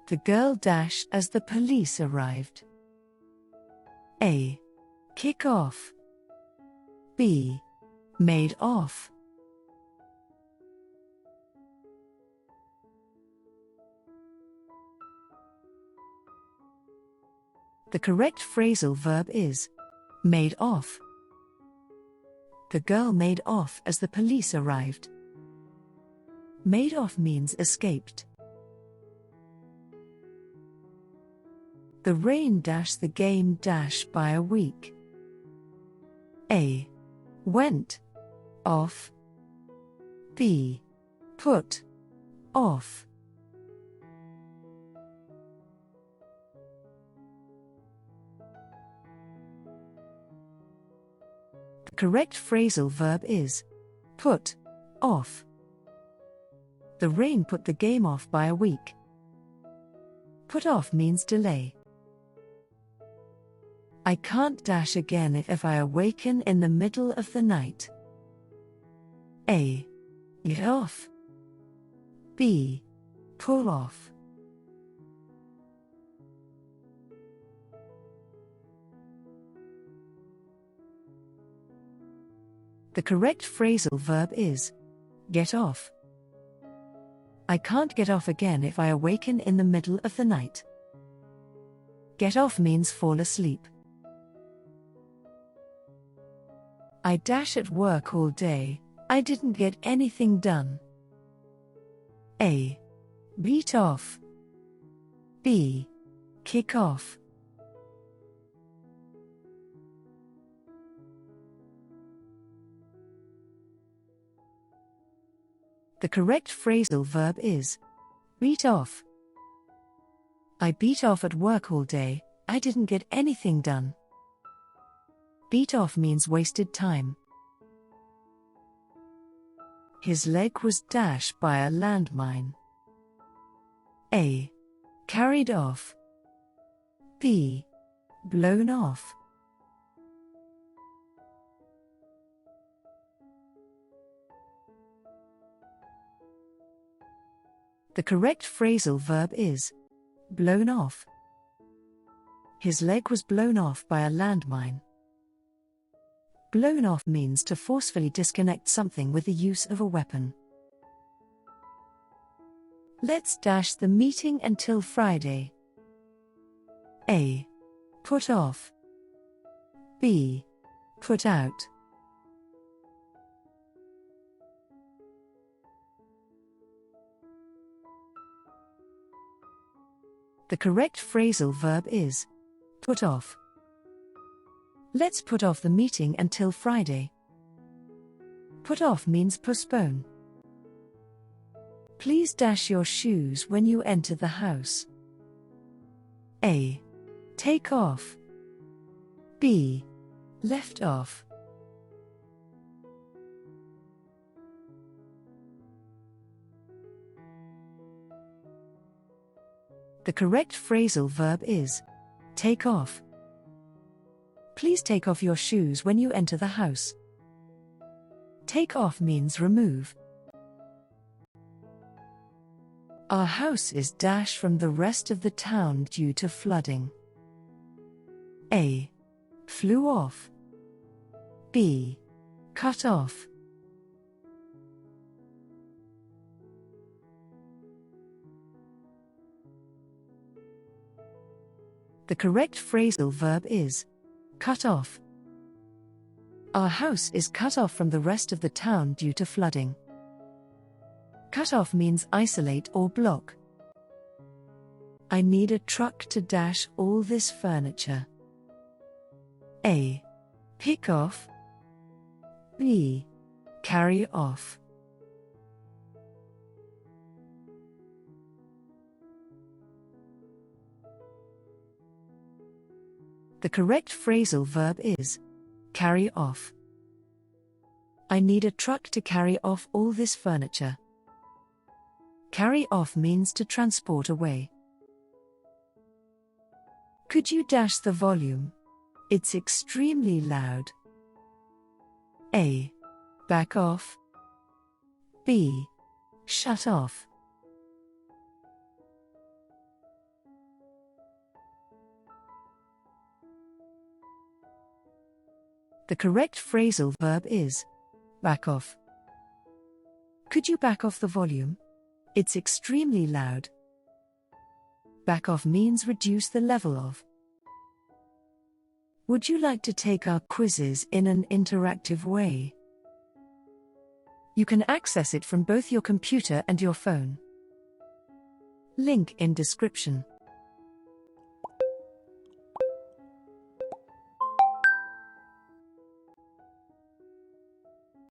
The girl dashed as the police arrived. A. Kick off. B. Made off. The correct phrasal verb is made off. The girl made off as the police arrived. Made off means escaped. The rain dashed the game by a week. A. Went off. B. Put off. The correct phrasal verb is put off. The rain put the game off by a week. Put off means delay. I can't dash again if I awaken in the middle of the night. A. Get off. B. Pull off. The correct phrasal verb is get off. I can't get off again if I awaken in the middle of the night. Get off means fall asleep. I dash at work all day, I didn't get anything done. A. Beat off. B. Kick off. The correct phrasal verb is beat off. I beat off at work all day, I didn't get anything done. Beat off means wasted time. His leg was dashed by a landmine. A. Carried off. B. Blown off. The correct phrasal verb is blown off. His leg was blown off by a landmine. Blown off means to forcefully disconnect something with the use of a weapon. Let's dash the meeting until Friday. A. Put off. B. Put out. The correct phrasal verb is put off. Let's put off the meeting until Friday. Put off means postpone. Please dash your shoes when you enter the house. A. Take off. B. Left off. The correct phrasal verb is take off. Please take off your shoes when you enter the house. Take off means remove. Our house is dashed from the rest of the town due to flooding. A. Flew off. B. Cut off. The correct phrasal verb is cut off. Our house is cut off from the rest of the town due to flooding. Cut off means isolate or block. I need a truck to dash all this furniture. A. Pick off. B. Carry off. The correct phrasal verb is carry off. I need a truck to carry off all this furniture. Carry off means to transport away. Could you dash the volume? It's extremely loud. A. Back off. B. Shut off. The correct phrasal verb is back off. Could you back off the volume? It's extremely loud. Back off means reduce the level of. Would you like to take our quizzes in an interactive way? You can access it from both your computer and your phone. Link in description.